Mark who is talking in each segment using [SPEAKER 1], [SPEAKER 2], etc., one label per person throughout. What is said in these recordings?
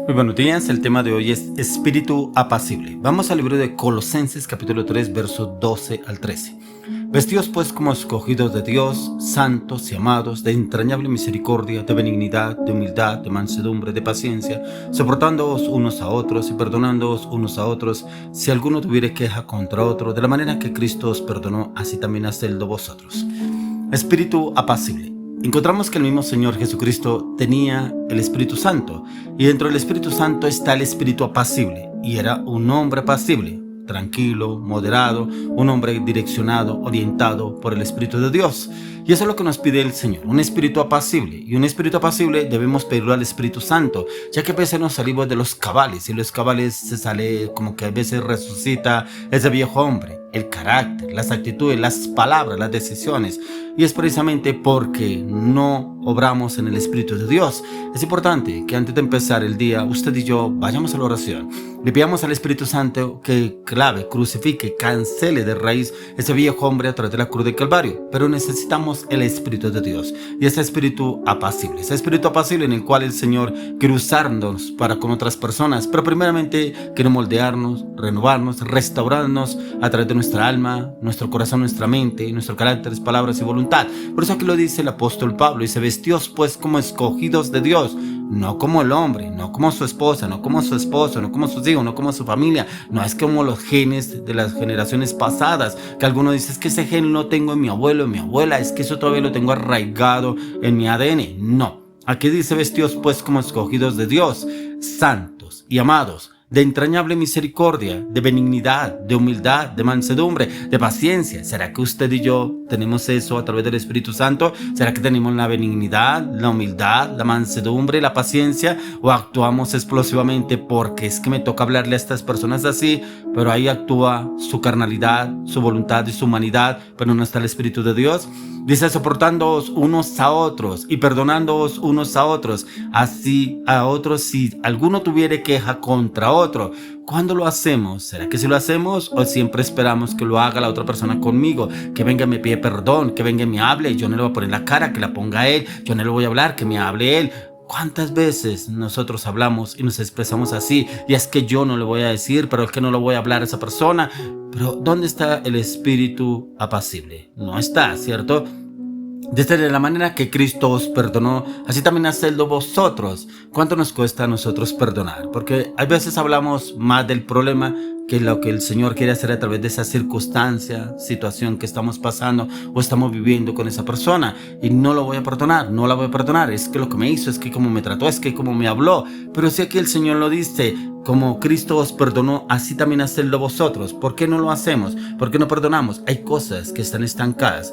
[SPEAKER 1] Muy buenos días, el tema de hoy es espíritu apacible. Vamos al libro de Colosenses capítulo 3 versos 12 al 13. Vestidos pues como escogidos de Dios, santos y amados, de entrañable misericordia, de benignidad, de humildad, de mansedumbre, de paciencia, soportándoos unos a otros y perdonándoos unos a otros, si alguno tuviere queja contra otro, de la manera que Cristo os perdonó, así también hacedlo vosotros. Espíritu apacible. Encontramos que el mismo Señor Jesucristo tenía el Espíritu Santo, y dentro del Espíritu Santo está el Espíritu apacible, y era un hombre apacible, tranquilo, moderado, un hombre direccionado, orientado por el Espíritu de Dios. Y eso es lo que nos pide el Señor, un espíritu apacible. Y un espíritu apacible debemos pedirlo al Espíritu Santo, ya que a veces nos salimos de los cabales, y los cabales se sale como que a veces resucita ese viejo hombre, el carácter, las actitudes, las palabras, las decisiones. Y es precisamente porque no obramos en el Espíritu de Dios. Es importante que antes de empezar el día, usted y yo vayamos a la oración. Le pidamos al Espíritu Santo que clave, crucifique, cancele de raíz ese viejo hombre a través de la cruz del Calvario. Pero necesitamos el Espíritu de Dios y ese Espíritu apacible en el cual el Señor quiere usarnos para con otras personas, pero primeramente quiere moldearnos, renovarnos, restaurarnos a través de nuestra alma, nuestro corazón, nuestra mente, nuestro carácter, palabras y voluntad. Por eso aquí lo dice el apóstol Pablo, dice: vestidos pues como escogidos de Dios, no como el hombre, no como su esposa, no como su esposo, no como sus hijos, no como su familia, no es como los genes de las generaciones pasadas, que algunos dicen: es que ese gen lo tengo en mi abuelo, en mi abuela, es que eso todavía lo tengo arraigado en mi ADN. No, aquí dice: vestidos pues como escogidos de Dios, santos y amados, de entrañable misericordia, de benignidad, de humildad, de mansedumbre, de paciencia. ¿Será que usted y yo tenemos eso a través del Espíritu Santo? ¿Será que tenemos la benignidad, la humildad, la mansedumbre, la paciencia? ¿O actuamos explosivamente porque es que me toca hablarle a estas personas así, pero ahí actúa su carnalidad, su voluntad y su humanidad, pero no está el Espíritu de Dios? Dice: soportándoos unos a otros y perdonándoos unos a otros, así a otros si alguno tuviere queja contra otro. ¿Cuándo lo hacemos? ¿Será que si lo hacemos o siempre esperamos que lo haga la otra persona conmigo? Que venga y me pide perdón, que venga y me hable, y yo no le voy a poner la cara, que la ponga él, yo no le voy a hablar, que me hable él. ¿Cuántas veces nosotros hablamos y nos expresamos así? Y es que yo no le voy a decir, pero es que no le voy a hablar a esa persona. Pero ¿dónde está el espíritu apacible? No está, ¿cierto? Desde la manera que Cristo os perdonó, así también hacedlo vosotros. ¿Cuánto nos cuesta a nosotros perdonar? Porque a veces hablamos más del problema que lo que el Señor quiere hacer a través de esa circunstancia, situación que estamos pasando o estamos viviendo con esa persona. Y no lo voy a perdonar, no la voy a perdonar. Es que lo que me hizo, es que como me trató, es que como me habló. Pero si aquí el Señor lo dice: como Cristo os perdonó, así también hacedlo vosotros. ¿Por qué no lo hacemos? ¿Por qué no perdonamos? Hay cosas que están estancadas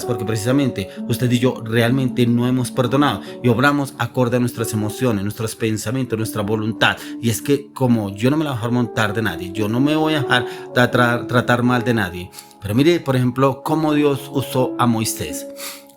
[SPEAKER 1] porque precisamente usted y yo realmente no hemos perdonado y obramos acorde a nuestras emociones, nuestros pensamientos, nuestra voluntad. Y es que como yo no me la voy a dejar montar de nadie, yo no me voy a dejar tratar mal de nadie. Pero mire, por ejemplo, cómo Dios usó a Moisés.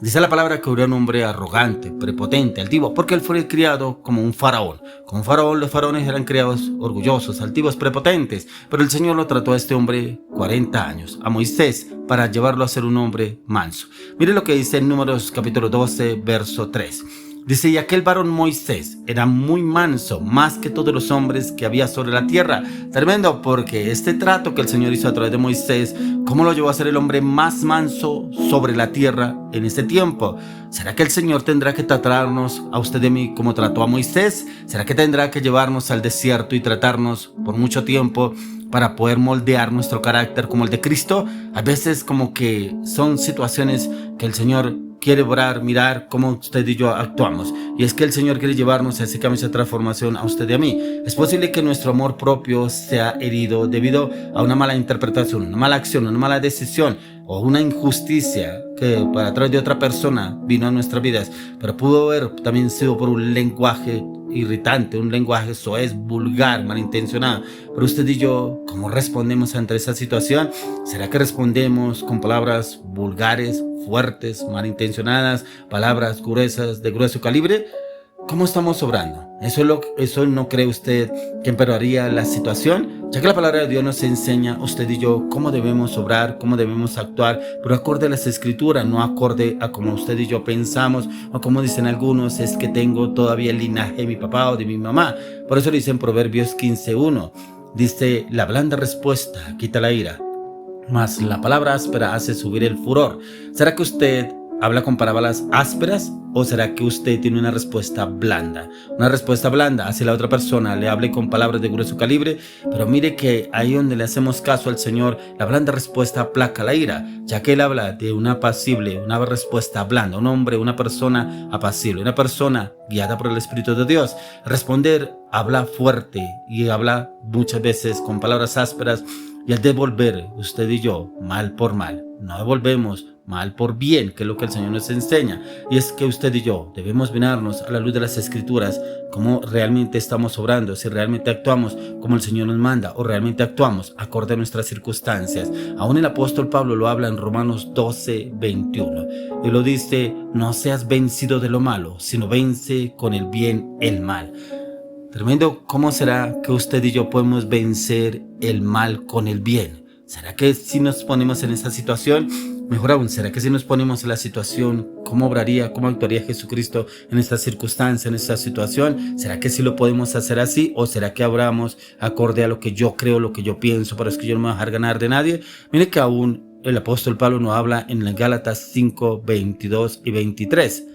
[SPEAKER 1] Dice la palabra que era un hombre arrogante, prepotente, altivo, porque él fue criado como un faraón. Como faraón, los faraones eran criados orgullosos, altivos, prepotentes. Pero el Señor lo trató a este hombre 40 años, a Moisés, para llevarlo a ser un hombre manso. Mire lo que dice en Números capítulo 12, verso 3. Dice: y aquel varón Moisés era muy manso, más que todos los hombres que había sobre la tierra. Tremendo, porque este trato que el Señor hizo a través de Moisés, ¿cómo lo llevó a ser el hombre más manso sobre la tierra en este tiempo? ¿Será que el Señor tendrá que tratarnos a usted y a mí como trató a Moisés? ¿Será que tendrá que llevarnos al desierto y tratarnos por mucho tiempo para poder moldear nuestro carácter como el de Cristo? A veces como que son situaciones que el Señor quiere mirar cómo usted y yo actuamos. Y es que el Señor quiere llevarnos a ese cambio, esa transformación a usted y a mí. Es posible que nuestro amor propio sea herido debido a una mala interpretación, una mala acción, una mala decisión o una injusticia que a través de otra persona vino a nuestras vidas. Pero pudo haber también sido por un lenguaje irritante, un lenguaje soez, vulgar, malintencionado. Pero usted y yo, ¿cómo respondemos ante esa situación? ¿Será que respondemos con palabras vulgares, fuertes, malintencionadas, palabras gruesas, de grueso calibre? ¿Cómo estamos obrando? ¿Eso no cree usted que empeoraría la situación? Ya que la palabra de Dios nos enseña, usted y yo, cómo debemos obrar, cómo debemos actuar, pero acorde a las escrituras, no acorde a como usted y yo pensamos, o como dicen algunos, es que tengo todavía el linaje de mi papá o de mi mamá. Por eso dice en Proverbios 15:1, dice, la blanda respuesta quita la ira, mas la palabra áspera hace subir el furor. ¿Será que usted habla con palabras ásperas o será que usted tiene una respuesta blanda? Una respuesta blanda hacia la otra persona, le hable con palabras de grueso calibre, pero mire que ahí donde le hacemos caso al Señor, la blanda respuesta aplaca la ira, ya que Él habla de una apacible, una respuesta blanda, un hombre, una persona apacible, una persona guiada por el Espíritu de Dios. Responder habla fuerte y habla muchas veces con palabras ásperas, y al devolver usted y yo mal por mal, no devolvemos mal por bien, que es lo que el Señor nos enseña. Y es que usted y yo debemos mirarnos a la luz de las Escrituras, cómo realmente estamos obrando, si realmente actuamos como el Señor nos manda o realmente actuamos acorde a nuestras circunstancias. Aún el apóstol Pablo lo habla en Romanos 12:21 y lo dice, no seas vencido de lo malo, sino vence con el bien el mal. Tremendo. ¿Cómo será que usted y yo podemos vencer el mal con el bien? ¿Será que si nos ponemos en esa situación? Mejor aún, ¿será que si nos ponemos en la situación, cómo obraría, cómo actuaría Jesucristo en esta circunstancia, en esta situación? ¿Será que sí lo podemos hacer así? ¿O será que obramos acorde a lo que yo creo, lo que yo pienso, pero es que yo no me voy a dejar ganar de nadie? Mire que aún el apóstol Pablo nos habla en las Gálatas 5:22 y 23.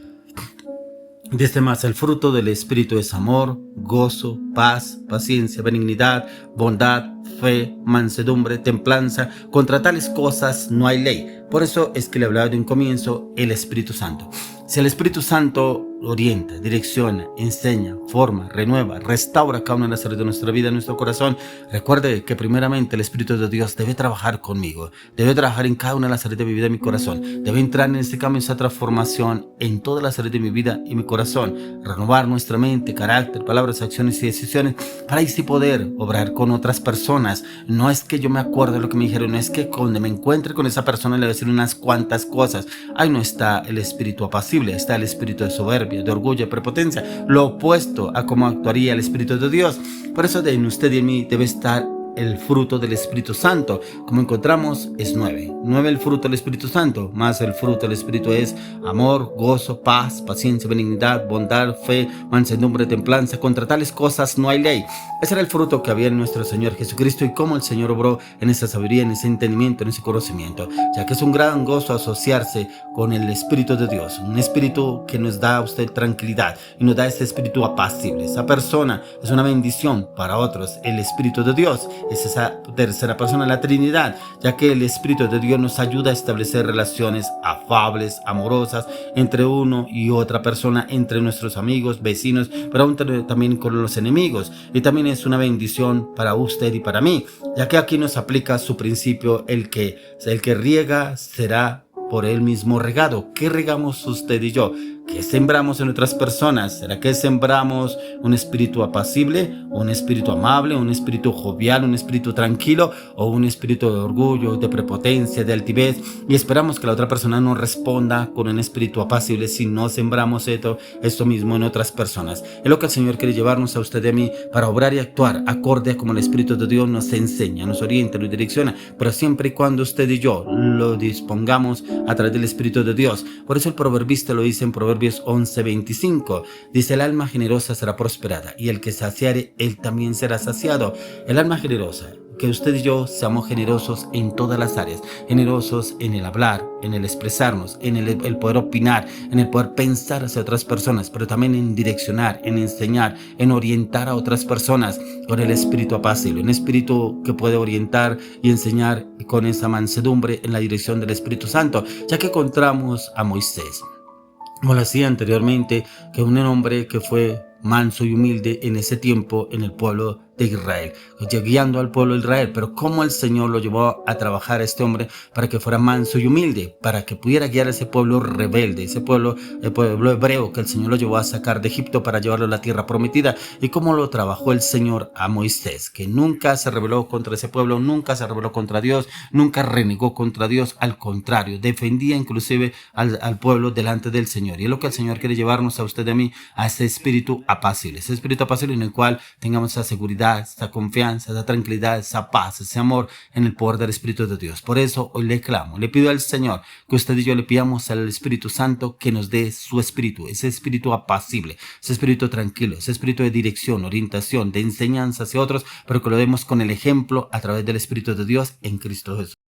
[SPEAKER 1] Dice más, el fruto del Espíritu es amor, gozo, paz, paciencia, benignidad, bondad, fe, mansedumbre, templanza. Contra tales cosas no hay ley. Por eso es que le hablaba de un comienzo el Espíritu Santo. Si el Espíritu Santo orienta, direcciona, enseña, forma, renueva, restaura cada una de las áreas de nuestra vida, nuestro corazón, recuerde que primeramente el Espíritu de Dios debe trabajar conmigo, debe trabajar en cada una de las áreas de mi vida y mi corazón, debe entrar en este cambio, en esa transformación en todas las áreas de mi vida y mi corazón, renovar nuestra mente, carácter, palabras, acciones y decisiones para así poder obrar con otras personas. No es que yo me acuerde de lo que me dijeron, no es que cuando me encuentre con esa persona le voy a decir unas cuantas cosas. Ahí no está el espíritu apacible, está el espíritu de soberbia, de orgullo, de prepotencia, lo opuesto a cómo actuaría el Espíritu de Dios. Por eso en usted y en mí debe estar el fruto del Espíritu Santo. Como encontramos, es 9 el fruto del Espíritu Santo, más el fruto del Espíritu es amor, gozo, paz, paciencia, benignidad, bondad, fe, mansedumbre, templanza. Contra tales cosas no hay ley. Ese era el fruto que había en nuestro Señor Jesucristo y cómo el Señor obró en esa sabiduría, en ese entendimiento, en ese conocimiento, ya que es un gran gozo asociarse con el Espíritu de Dios, un espíritu que nos da a usted tranquilidad y nos da ese espíritu apacible. Esa persona es una bendición para otros. El Espíritu de Dios es esa tercera persona de la Trinidad, ya que el Espíritu de Dios nos ayuda a establecer relaciones afables, amorosas entre uno y otra persona, entre nuestros amigos, vecinos, pero aún también con los enemigos. Y también es una bendición para usted y para mí, ya que aquí nos aplica su principio, el que riega será por él mismo regado. ¿Qué regamos usted y yo? ¿Qué sembramos en otras personas? ¿Será que sembramos un espíritu apacible, un espíritu amable, un espíritu jovial, un espíritu tranquilo o un espíritu de orgullo, de prepotencia, de altivez? Y esperamos que la otra persona nos responda con un espíritu apacible si no sembramos esto mismo en otras personas. Es lo que el Señor quiere llevarnos a usted y a mí para obrar y actuar acorde a como el Espíritu de Dios nos enseña, nos orienta, nos direcciona, pero siempre y cuando usted y yo lo dispongamos a través del Espíritu de Dios. Por eso el proverbista lo dice en Proverbios 11:25. Dice, el alma generosa será prosperada y el que saciare, él también será saciado. El alma generosa, que usted y yo seamos generosos en todas las áreas, generosos en el hablar, en el expresarnos, en el poder opinar, en el poder pensar hacia otras personas, pero también en direccionar, en enseñar, en orientar a otras personas con el espíritu apacible, un espíritu que puede orientar y enseñar con esa mansedumbre en la dirección del Espíritu Santo, ya que encontramos a Moisés, como lo hacía anteriormente, que un hombre que fue manso y humilde en ese tiempo en el pueblo de Israel, guiando al pueblo de Israel. Pero cómo el Señor lo llevó a trabajar a este hombre para que fuera manso y humilde, para que pudiera guiar a ese pueblo rebelde, ese pueblo, el pueblo hebreo que el Señor lo llevó a sacar de Egipto para llevarlo a la tierra prometida. Y cómo lo trabajó el Señor a Moisés, que nunca se rebeló contra ese pueblo, nunca se rebeló contra Dios, nunca renegó contra Dios, al contrario, defendía inclusive al pueblo delante del Señor. Y es lo que el Señor quiere llevarnos a usted y a mí, a ese espíritu apacible en el cual tengamos esa seguridad, seguridad, esa confianza, esa tranquilidad, esa paz, ese amor en el poder del Espíritu de Dios. Por eso hoy le clamo, le pido al Señor que usted y yo le pidamos al Espíritu Santo que nos dé su espíritu, ese espíritu apacible, ese espíritu tranquilo, ese espíritu de dirección, orientación, de enseñanza hacia otros, pero que lo demos con el ejemplo a través del Espíritu de Dios en Cristo Jesús.